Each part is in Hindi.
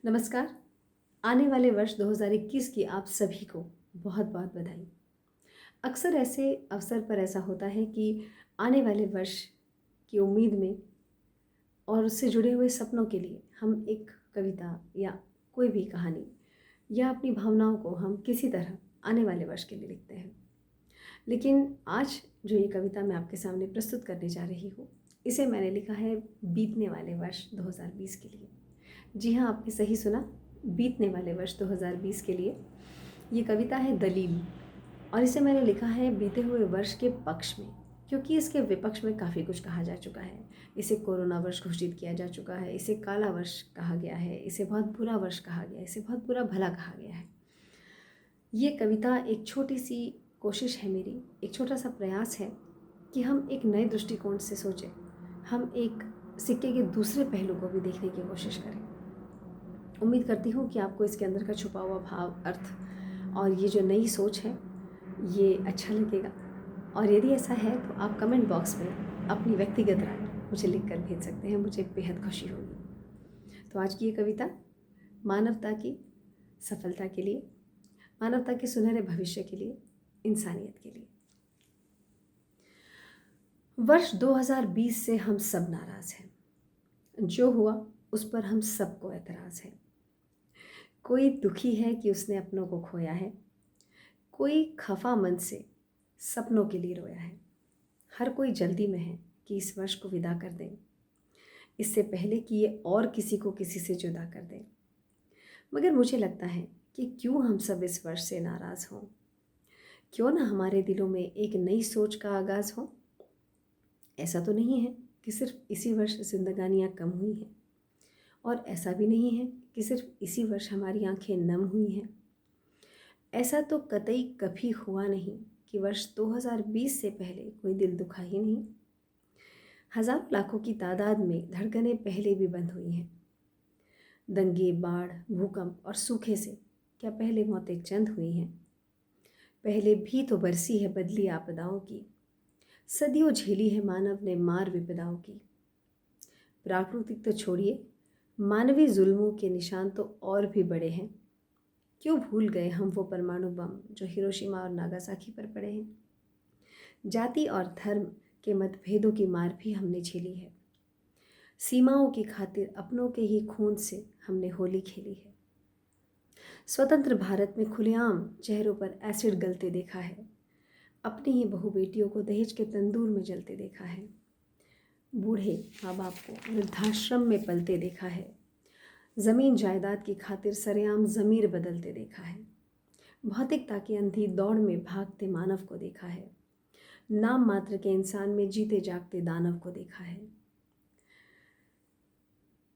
नमस्कार। आने वाले वर्ष 2021 की आप सभी को बहुत बहुत बधाई। अक्सर ऐसे अवसर पर ऐसा होता है कि आने वाले वर्ष की उम्मीद में और उससे जुड़े हुए सपनों के लिए हम एक कविता या कोई भी कहानी या अपनी भावनाओं को हम किसी तरह आने वाले वर्ष के लिए लिखते हैं। लेकिन आज जो ये कविता मैं आपके सामने प्रस्तुत करने जा रही हूँ, इसे मैंने लिखा है बीतने वाले वर्ष 2020 के लिए। जी हाँ, आपने सही सुना, बीतने वाले वर्ष 2020 के लिए। ये कविता है दलील और इसे मैंने लिखा है बीते हुए वर्ष के पक्ष में, क्योंकि इसके विपक्ष में काफ़ी कुछ कहा जा चुका है। इसे कोरोना वर्ष घोषित किया जा चुका है, इसे काला वर्ष कहा गया है, इसे बहुत बुरा वर्ष कहा गया है, इसे बहुत बुरा भला कहा गया है। ये कविता एक छोटी सी कोशिश है मेरी, एक छोटा सा प्रयास है कि हम एक नए दृष्टिकोण से सोचें, हम एक सिक्के के दूसरे पहलू को भी देखने की कोशिश करें। उम्मीद करती हूँ कि आपको इसके अंदर का छुपा हुआ भाव, अर्थ और ये जो नई सोच है ये अच्छा लगेगा। और यदि ऐसा है तो आप कमेंट बॉक्स में अपनी व्यक्तिगत राय मुझे लिख कर भेज सकते हैं, मुझे बेहद खुशी होगी। तो आज की ये कविता मानवता की सफलता के लिए, मानवता के सुनहरे भविष्य के लिए, इंसानियत के लिए। वर्ष 2020 से हम सब नाराज़ हैं। जो हुआ उस पर हम सबको एतराज़ है। कोई दुखी है कि उसने अपनों को खोया है, कोई खफा मन से सपनों के लिए रोया है। हर कोई जल्दी में है कि इस वर्ष को विदा कर दें, इससे पहले कि ये और किसी को किसी से जुदा कर दें। मगर मुझे लगता है कि क्यों हम सब इस वर्ष से नाराज़ हों, क्यों ना हमारे दिलों में एक नई सोच का आगाज़ हो। ऐसा तो नहीं है कि सिर्फ इसी वर्ष जिंदगानियाँ कम हुई हैं, और ऐसा भी नहीं है कि सिर्फ इसी वर्ष हमारी आंखें नम हुई हैं। ऐसा तो कतई कभी हुआ नहीं कि वर्ष 2020 से पहले कोई दिल दुखा ही नहीं। हज़ारों लाखों की तादाद में धड़कनें पहले भी बंद हुई हैं। दंगे, बाढ़, भूकंप और सूखे से क्या पहले मौतें चंद हुई हैं? पहले भी तो बरसी है बदली आपदाओं की, सदियों झेली है मानव ने मार विपदाओं की। प्राकृतिक तो छोड़िए, मानवीय जुल्मों के निशान तो और भी बड़े हैं। क्यों भूल गए हम वो परमाणु बम जो हिरोशिमा और नागासाकी पर पड़े हैं? जाति और धर्म के मतभेदों की मार भी हमने झेली है। सीमाओं की खातिर अपनों के ही खून से हमने होली खेली है। स्वतंत्र भारत में खुलेआम चेहरों पर एसिड गलते देखा है। अपनी ही बहू बेटियों को दहेज के तंदूर में जलते देखा है। बूढ़े माँ बाप को वृद्धाश्रम में पलते देखा है। ज़मीन जायदाद की खातिर सरेआम ज़मीर बदलते देखा है। भौतिकता की अंधी दौड़ में भागते मानव को देखा है। नाम मात्र के इंसान में जीते जागते दानव को देखा है।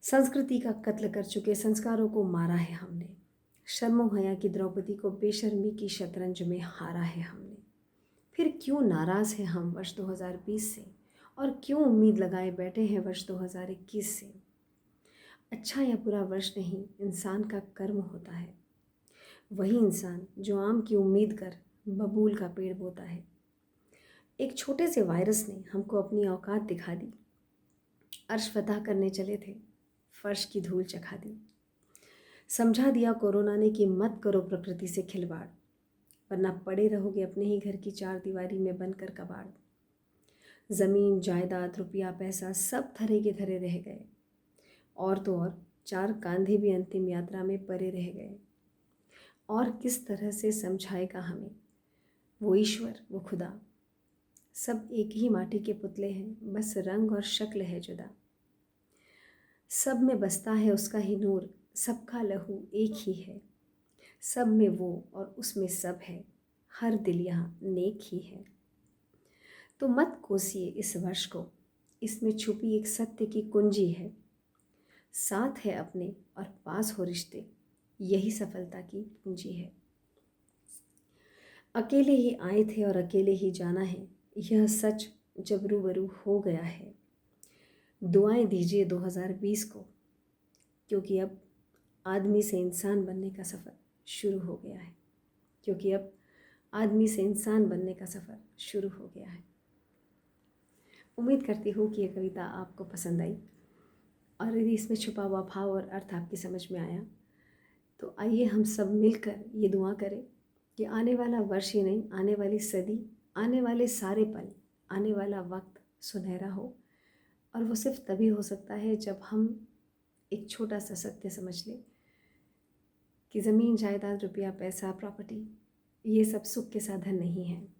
संस्कृति का कत्ल कर चुके संस्कारों को मारा है हमने। शर्मो हया की द्रौपदी को बेशर्मी की शतरंज में हारा है हमने। फिर क्यों नाराज़ हैं हम वर्ष 2020 से, और क्यों उम्मीद लगाए बैठे हैं वर्ष 2021 से? अच्छा या बुरा वर्ष नहीं, इंसान का कर्म होता है। वही इंसान जो आम की उम्मीद कर बबूल का पेड़ बोता है। एक छोटे से वायरस ने हमको अपनी औकात दिखा दी। अर्श फतह करने चले थे, फर्श की धूल चखा दी। समझा दिया कोरोना ने कि मत करो प्रकृति से खिलवाड़, वरना पड़े रहोगे अपने ही घर की चार दीवारी में बनकर कबाड़। ज़मीन, जायदाद, रुपया, पैसा सब धरे के धरे रह गए, और तो और चार कांधे भी अंतिम यात्रा में परे रह गए। और किस तरह से समझाएगा हमें वो ईश्वर, वो खुदा? सब एक ही माटी के पुतले हैं, बस रंग और शक्ल है जुदा। सब में बसता है उसका ही नूर, सबका लहू एक ही है। सब में वो और उसमें सब है, हर दिल यहाँ नेक ही है। तो मत कोसिए इस वर्ष को, इसमें छुपी एक सत्य की कुंजी है। साथ है अपने और पास हो रिश्ते, यही सफलता की पूंजी है। अकेले ही आए थे और अकेले ही जाना है, यह सच जब रूबरू हो गया है। दुआएं दीजिए 2020 को, क्योंकि अब आदमी से इंसान बनने का सफ़र शुरू हो गया है। क्योंकि अब आदमी से इंसान बनने का सफ़र शुरू हो गया है। उम्मीद करती हूँ कि यह कविता आपको पसंद आई। और यदि इसमें छुपा हुआ भाव और अर्थ आपकी समझ में आया तो आइए हम सब मिलकर ये दुआ करें कि आने वाला वर्ष ही नहीं, आने वाली सदी, आने वाले सारे पल, आने वाला वक्त सुनहरा हो। और वो सिर्फ तभी हो सकता है जब हम एक छोटा सा सत्य समझ लें कि ज़मीन, जायदाद, रुपया, पैसा, प्रॉपर्टी, ये सब सुख के साधन नहीं हैं।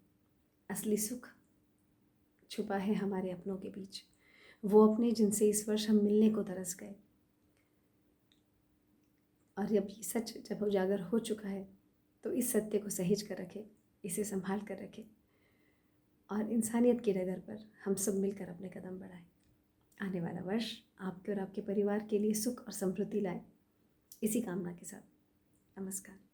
असली सुख छुपा है हमारे अपनों के बीच, वो अपने जिनसे इस वर्ष हम मिलने को तरस गए। और जब ये सच जब उजागर हो चुका है तो इस सत्य को सहेज कर रखें, इसे संभाल कर रखें और इंसानियत की डगर पर हम सब मिलकर अपने कदम बढ़ाएं। आने वाला वर्ष आपके और आपके परिवार के लिए सुख और समृद्धि लाए, इसी कामना के साथ नमस्कार।